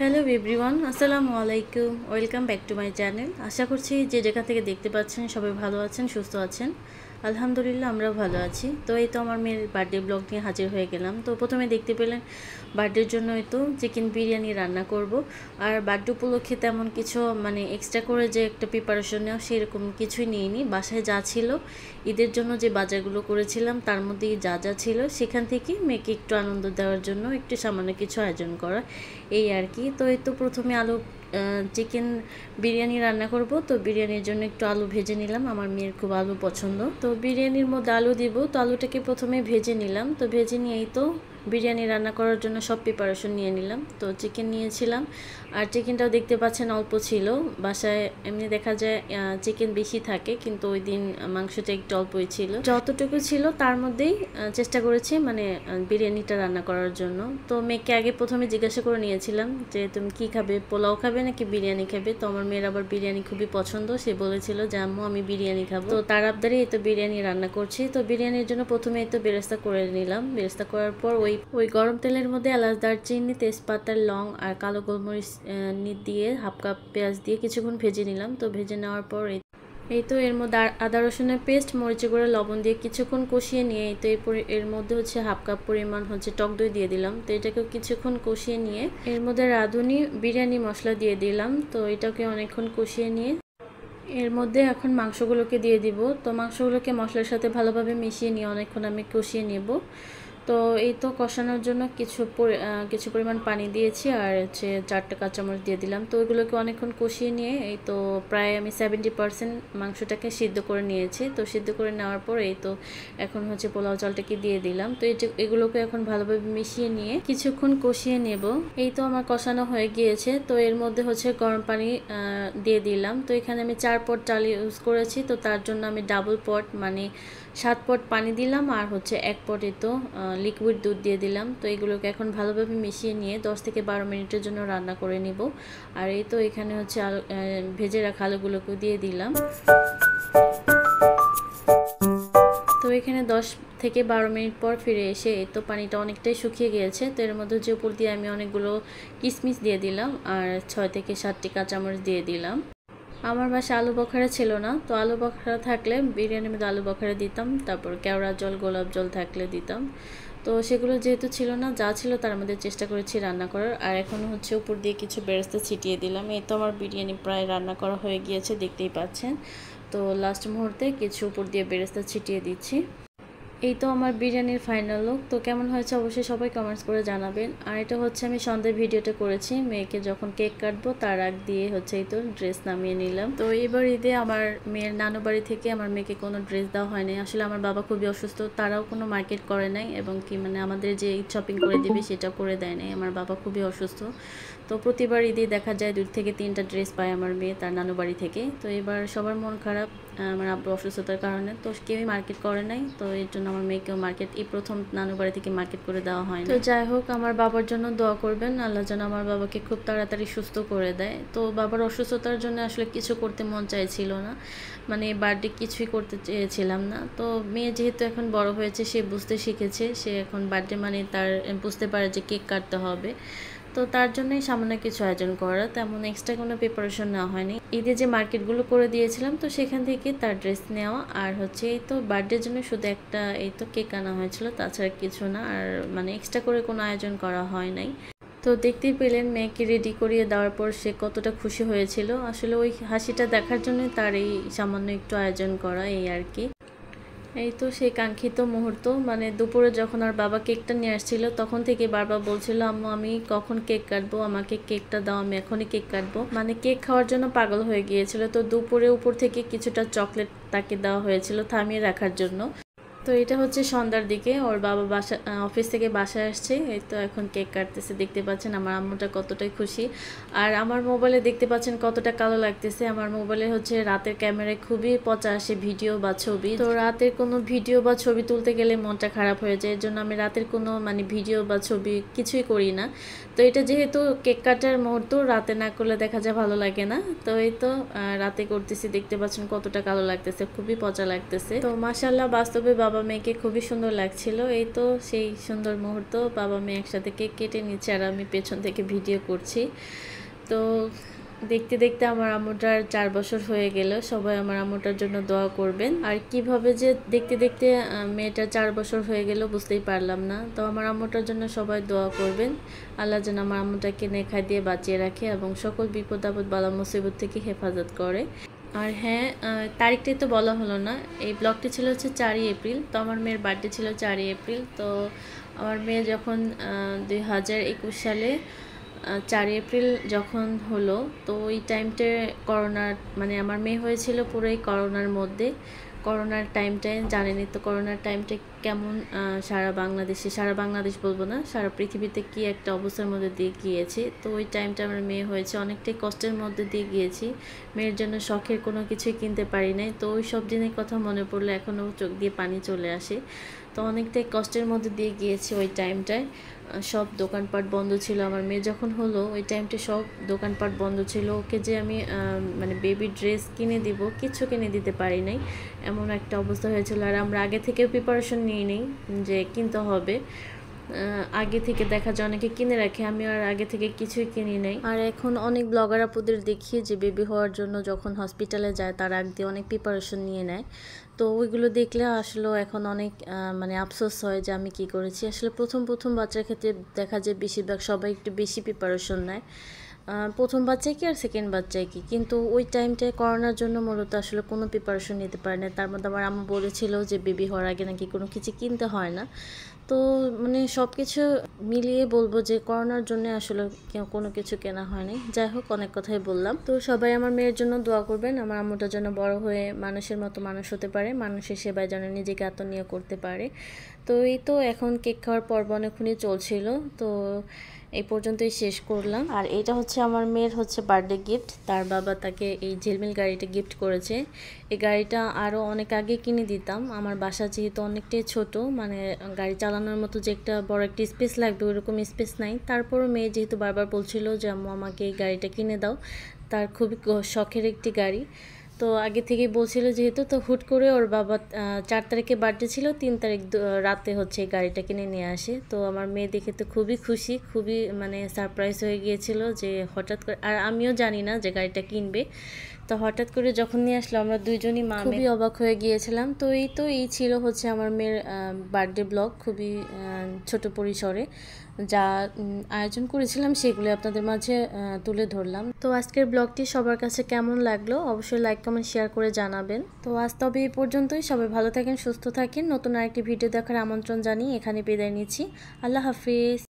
Hello everyone, আসসালামু আলাইকুম। Welcome back to my channel. আশা করছি যে যেখান থেকে দেখতে পাচ্ছেন সবাই ভালো আছেন, সুস্থ আছেন। আলহামদুলিল্লাহ আমরাও ভালো আছি। তো এই তো আমার মেয়ের বার্থডে ব্লগ নিয়ে হাজির হয়ে গেলাম। তো প্রথমে দেখতে পেলেন বার্থডের জন্য এই তো চিকেন বিরিয়ানি রান্না করব। আর বার্থডে উপলক্ষে তেমন কিছু এক্সট্রা করে যে একটা প্রিপারেশন নেওয়া সেরকম কিছুই নিইনি। বাসায় যা ছিল ঈদের জন্য যে বাজারগুলো করেছিলাম তার মধ্যেই যা যা ছিল সেখান থেকে মেয়েকে একটু আনন্দ দেওয়ার জন্য একটু সামান্য কিছু আয়োজন করা, এই আর কি। তো এই তো প্রথমে চিকেন বিরিয়ানি রান্না করব। তো বিরিয়ানির জন্য একটু আলু ভেজে নিলাম, আমার মেয়ের খুব আলু পছন্দ। তো বিরিয়ানির মধ্যে আলু দিব, তো আলুটাকে প্রথমে ভেজে নিলাম। তো ভেজে নিয়েই তো বিরিয়ানি রান্না করার জন্য সব প্রিপারেশন নিয়ে নিলাম। তো চিকেন নিয়েছিলাম, আর চিকেনটাও দেখতে পাচ্ছেন অল্প ছিল। বাসায় এমনি দেখা যায় চিকেন বেশি থাকে, কিন্তু ওই দিন মাংসটা একটু অল্পই ছিল। যতটুকু ছিল তার মধ্যেই চেষ্টা করেছি বিরিয়ানিটা রান্না করার জন্য। তো মেয়েকে আগে প্রথমে জিজ্ঞাসা করে নিয়েছিলাম যে তুমি কি খাবে, পোলাও খাবে নাকি বিরিয়ানি খাবে। তো আমার মেয়ের আবার বিরিয়ানি খুবই পছন্দ, সে বলেছিল যে আম্মু আমি বিরিয়ানি খাবো। তো তার আবদারে এই তো বিরিয়ানি রান্না করছি। তো বিরিয়ানির জন্য প্রথমে এই তো বেরেস্তা করে নিলাম। বেরেস্তা করার পর ওই গরম তেলের মধ্যে এলাচ, দারচিনি, তেজপাতা, লং আর কালো গোলমরিচ দিয়ে হাফ কাপ পেঁয়াজ দিয়ে কিছুক্ষণ ভেজে নিলাম। তো ভেজে নেওয়ার পর এই তো এর মধ্যে আদা রসুনের পেস্ট, মরিচে গুঁড়া, লবণ দিয়ে কিছুক্ষণ কষিয়ে নিয়ে এই তো এর মধ্যে হাফ কাপ পরিমাণ টক দই দিয়ে দিলাম। তো এটাকেও কিছুক্ষণ কষিয়ে নিয়ে এর মধ্যে রাঁধুনি বিরিয়ানি মশলা দিয়ে দিলাম। তো এটাকে অনেকক্ষণ কষিয়ে নিয়ে এর মধ্যে এখন মাংসগুলোকে দিয়ে দিব। তো মাংসগুলোকে মশলার সাথে ভালোভাবে মিশিয়ে নিয়ে অনেকক্ষণ আমি কষিয়ে নেব। তো এই তো কষানোর জন্য কিছু পরিমাণ পানি দিয়েছি, আর 4টা কাঁচামরিচ দিয়ে দিলাম। তো ওইগুলোকে অনেকক্ষণ কষিয়ে নিয়ে এই তো প্রায় আমি 70% মাংসটাকে সিদ্ধ করে নিয়েছি। তো সিদ্ধ করে নেওয়ার পর এই তো এখন পোলাও চালটাকে দিয়ে দিলাম। তো এগুলোকে এখন ভালোভাবে মিশিয়ে নিয়ে কিছুক্ষণ কষিয়ে নেব। এই তো আমার কষানো হয়ে গিয়েছে। তো এর মধ্যে গরম পানি দিয়ে দিলাম। তো এখানে আমি 4 পট চাল ইউজ করেছি। তো তার জন্য আমি ডাবল পট 7 পট পানি দিলাম, আর 1 পটে তো লিকুইড দুধ দিয়ে দিলাম। তো এগুলোকে এখন ভালোভাবে মিশিয়ে নিয়ে 10 থেকে 12 মিনিটের জন্য রান্না করে নিব। আর এই তো এখানে ভেজে রাখা আলুগুলোকে দিয়ে দিলাম। তো এখানে 10 থেকে 12 মিনিট পর ফিরে এসে এই তো পানিটা অনেকটাই শুকিয়ে গিয়েছে। তো এর মধ্যে উপর দিয়ে আমি অনেকগুলো কিশমিশ দিয়ে দিলাম, আর 6 থেকে 7টি কাঁচামরিচ দিয়ে দিলাম। আমার বাসায় আলু বখারা ছিল না, তো আলু বখারা থাকলে বিরিয়ানির মধ্যে আলু বখারা দিতাম, তারপর কেওড়া জল, গোলাপ জল থাকলে দিতাম। তো সেগুলো যেহেতু ছিল না, যা ছিল তার মধ্যে চেষ্টা করেছি রান্না করার। আর এখন উপর দিয়ে কিছু বেরেস্তা ছিটিয়ে দিলাম। এই তো আমার বিরিয়ানি প্রায় রান্না করা হয়ে গিয়েছে, দেখতেই পাচ্ছেন। তো লাস্ট মুহূর্তে কিছু উপর দিয়ে বেরেস্তা ছিটিয়ে দিচ্ছি। এই তো আমার বিরিয়ানির ফাইনাল লুক। তো কেমন হয়েছে অবশ্যই সবাই কমেন্টস করে জানাবেন। আর এটা আমি সন্ধ্যার ভিডিওটা করেছি, মেয়েকে যখন কেক কাটবো তার আগ দিয়ে এই তো ড্রেস নামিয়ে নিলাম। তো এবার ঈদে আমার মেয়ের নানু বাড়ি থেকে আমার মেয়েকে কোনো ড্রেস দেওয়া হয়নি। আসলে আমার বাবা খুবই অসুস্থ, তারাও কোনো মার্কেট করে নাই, এবং কি আমাদের যে ঈদ শপিং করে দিবে সেটা করে দেয় নাই। আমার বাবা খুবই অসুস্থ। তো প্রতিবার ঈদে দেখা যায় 2 থেকে 3টা ড্রেস পায় আমার মেয়ে তার নানু বাড়ি থেকে। তো এবার সবার মন খারাপ আমার আব্বু অসুস্থতার কারণে, তো কেউই মার্কেট করে নাই। তো এর জন্য আমার মেয়েকেও এই প্রথম নানু বাড়ি থেকে মার্কেট করে দেওয়া হয়। তো যাই হোক, আমার বাবার জন্য দোয়া করবেন, আল্লাহ যেন আমার বাবাকে খুব তাড়াতাড়ি সুস্থ করে দেয়। তো বাবার অসুস্থতার জন্য আসলে কিছু করতে মন চাইছিল না, বার্থডে কিছুই করতে চেয়েছিলাম না। তো মেয়ে যেহেতু এখন বড় হয়েছে, সে বুঝতে শিখেছে, সে এখন বার্থডে তার বুঝতে পারে যে কেক কাটতে হবে। তো তার জন্যই সামান্য কিছু আয়োজন করা, তেমন এক্সট্রা কোনো প্রিপারেশন নেওয়া হয়নি। ঈদে যে মার্কেটগুলো করে দিয়েছিলাম, তো সেখান থেকে তার ড্রেস নেওয়া, আর এই তো বার্থডের জন্য শুধু একটা এই তো কেক আনা হয়েছিল, তাছাড়া কিছু না। আর এক্সট্রা করে কোনো আয়োজন করা হয় নাই। তো দেখতেই পেলেন মেয়েকে রেডি করিয়ে দেওয়ার পর সে কতটা খুশি হয়েছিল। আসলে ওই হাসিটা দেখার জন্যই তার এই সামান্য একটু আয়োজন করা, এই আর কি। এই তো সেই কাঙ্ক্ষিত মুহূর্ত, দুপুরে যখন আর বাবা কেকটা নিয়ে আসছিল, তখন থেকে বারবার বলছিল আম্মু আমি কখন কেক কাটবো, আমাকে কেকটা দাও, আমি এখনই কেক কাটবো। কেক খাওয়ার জন্য পাগল হয়ে গিয়েছিল। তো দুপুরে উপর থেকে কিছুটা চকলেট তাকে দেওয়া হয়েছিল থামিয়ে রাখার জন্য। তো এটা সন্ধ্যার দিকে ওর বাবা অফিস থেকে বাসায় আসছে। এই তো এখন কেক কাটতেছে, দেখতে পাচ্ছেন আমার আম্মুটা কতটাই খুশি। আর আমার মোবাইলে দেখতে পাচ্ছেন কতটা কালো লাগতেছে। আমার মোবাইলে রাতের ক্যামেরায় খুবই পচা আসে ভিডিও বা ছবি। তো রাতের কোনো ভিডিও বা ছবি তুলতে গেলে মনটা খারাপ হয়ে যায়, এর জন্য আমি রাতের কোনো ভিডিও বা ছবি কিছুই করি না। তো এটা যেহেতু কেক কাটার মুহূর্ত, রাতে না করলে দেখা যায় ভালো লাগে না। তো এই তো রাতে করতেছি, দেখতে পাচ্ছেন কতটা কালো লাগতেছে, খুবই পচা লাগতেছে। তো মাশাআল্লাহ বাস্তবে বাবা বাবা মেয়েকে খুবই সুন্দর লাগছিল। এই তো সেই সুন্দর মুহূর্ত, বাবা মেয়ে একসাথে কেক কেটে নিচ্ছে আর আমি পেছন থেকে ভিডিও করছি। তো দেখতে দেখতে আমার আম্মুটার 4 বছর হয়ে গেল। সবাই আমার আম্মুটার জন্য দোয়া করবেন। আর কিভাবে যে দেখতে দেখতে মেয়েটা 4 বছর হয়ে গেল বুঝতেই পারলাম না। তো আমার আম্মুটার জন্য সবাই দোয়া করবেন, আল্লাহ যেন আমার আম্মুটাকে নেখায় দিয়ে বাঁচিয়ে রাখে এবং সকল বিপদ আপদ বালা মুসিবত থেকে হেফাজত করে। আর হ্যাঁ, তারিখটাই তো বলা হলো না। এই ব্লগটি ছিল হচ্ছে 4ই এপ্রিল। তো আমার মেয়ের বার্থডে ছিল 4ই এপ্রিল। তো আমার মেয়ে যখন 2021 সালে 4 এপ্রিল যখন হলো, তো ওই টাইমটায় করোনার মানে আমার মেয়ে হয়েছিল পুরোই করোনার মধ্যে। করোনার টাইমটায় জানেনই তো করোনার টাইমটা কেমন, সারা বাংলাদেশ বলবো না, সারা পৃথিবীতে কি একটা অবস্থার মধ্যে দিয়ে গিয়েছি। তো ওই টাইমটা আমার মেয়ে হয়েছে, অনেকটাই কষ্টের মধ্যে দিয়ে গিয়েছি। মেয়ের জন্য শখের কোনো কিছুই কিনতে পারি নাই। তো ওই সব দিনের কথা মনে পড়লে এখনও চোখ দিয়ে পানি চলে আসে। তো অনেকটাই কষ্টের মধ্যে দিয়ে গিয়েছি ওই টাইমটায়। সব দোকানপাট বন্ধ ছিল। আমার মেয়ে যখন হলো ওই টাইমটা সব দোকানপাট বন্ধ ছিল। ওকে যে আমি মানে বেবি ড্রেস কিনে দিব, কিছু কিনে দিতে পারি নাই, এমন একটা অবস্থা হয়েছিল। আর আমরা আগে থেকেও প্রিপারেশন নিয়ে নিই যে কিনতে হবে। আগে থেকে দেখা যায় অনেকে কিনে রাখে, আমি আর আগে থেকে কিছুই কিনি নাই। আর এখন অনেক ব্লগার আপুদের দেখি যে বেবি হওয়ার জন্য যখন হসপিটালে যায় তার আগ দিয়ে অনেক প্রিপারেশন নিয়ে নেয়। তো ওইগুলো দেখলে আসলে এখন অনেক মানে আফসোস হয় যে আমি কি করেছি। আসলে প্রথম বাচ্চার ক্ষেত্রে দেখা যায় বেশিরভাগ সবাই একটু বেশি প্রিপারেশন নেয়, প্রথম বাচ্চায় কি আর সেকেন্ড বাচ্চায় কি। কিন্তু ওই টাইমটায় করোনার জন্য মূলত আসলে কোনো প্রিপারেশন নিতে পারে না। তার মধ্যে আমার আম্মু বলেছিল যে বেবি হওয়ার আগে নাকি কোনো কিছু কিনতে হয় না। তো মানে সব কিছু মিলিয়ে বলবো যে করোনার জন্য আসলে কোনো কিছু কেনা হয়নি। যাই হোক, অনেক কথাই বললাম। তো সবাই আমার মেয়ের জন্য দোয়া করবেন, আমার আম্মুটা যেন বড় হয়ে মানুষের মতো মানুষ হতে পারে, মানুষের সেবায় যেন নিজেকে আত্মনিয়োগ করতে পারে। তো এই তো এখন কেক খাওয়ার পর্ব অনেকক্ষণই চলছিল। তো এই পর্যন্তই শেষ করলাম। আর এটা হচ্ছে আমার মেয়ের হচ্ছে বার্থডে গিফট। তার বাবা তাকে এই ঝিলমিল গাড়িটা গিফট করেছে। এই গাড়িটা আরও অনেক আগে কিনে দিতাম। আমার বাসা যেহেতু অনেকটাই ছোট, মানে গাড়ি চালানোর মতো যে একটা বড় একটা স্পেস লাগবে ওরকম স্পেস নাই। তারপরও মেয়ে যেহেতু বারবার বলছিল যে আম্মু আমাকে এই গাড়িটা কিনে দাও, তার খুবই শখের একটি গাড়ি। তো আগে থেকেই বলছিল যেহেতু, তো হুট করে ওর বাবা 4 তারিখে বার্থডে ছিল, 3 তারিখ রাতে হচ্ছে এই গাড়িটা কিনে নিয়ে আসে। তো আমার মেয়ে দেখে তো খুবই খুশি, খুবই মানে সারপ্রাইজ হয়ে গিয়েছিল যে হঠাৎ করে, আর আমিও জানি না যে গাড়িটা কিনবে। তো হঠাৎ করে যখন নিয়ে আসলো আমরা দুইজনই মা খুবই অবাক হয়ে গিয়েছিলাম। তো এই ছিল হচ্ছে আমার মেয়ের বার্থডে ব্লগ, খুবই ছোট পরিসরে যা আয়োজন করেছিলাম সেগুলো আপনাদের মাঝে তুলে ধরলাম। তো আজকের ব্লগটি সবার কাছে কেমন লাগলো অবশ্যই লাইক কমেন্ট শেয়ার করে জানাবেন। তো আজ তবে এই পর্যন্তই। সবাই ভালো থাকেন, সুস্থ থাকেন। নতুন আরেকটি ভিডিও দেখার আমন্ত্রণ জানিয়ে এখানে বিদায় নিচ্ছি। আল্লাহ হাফিজ।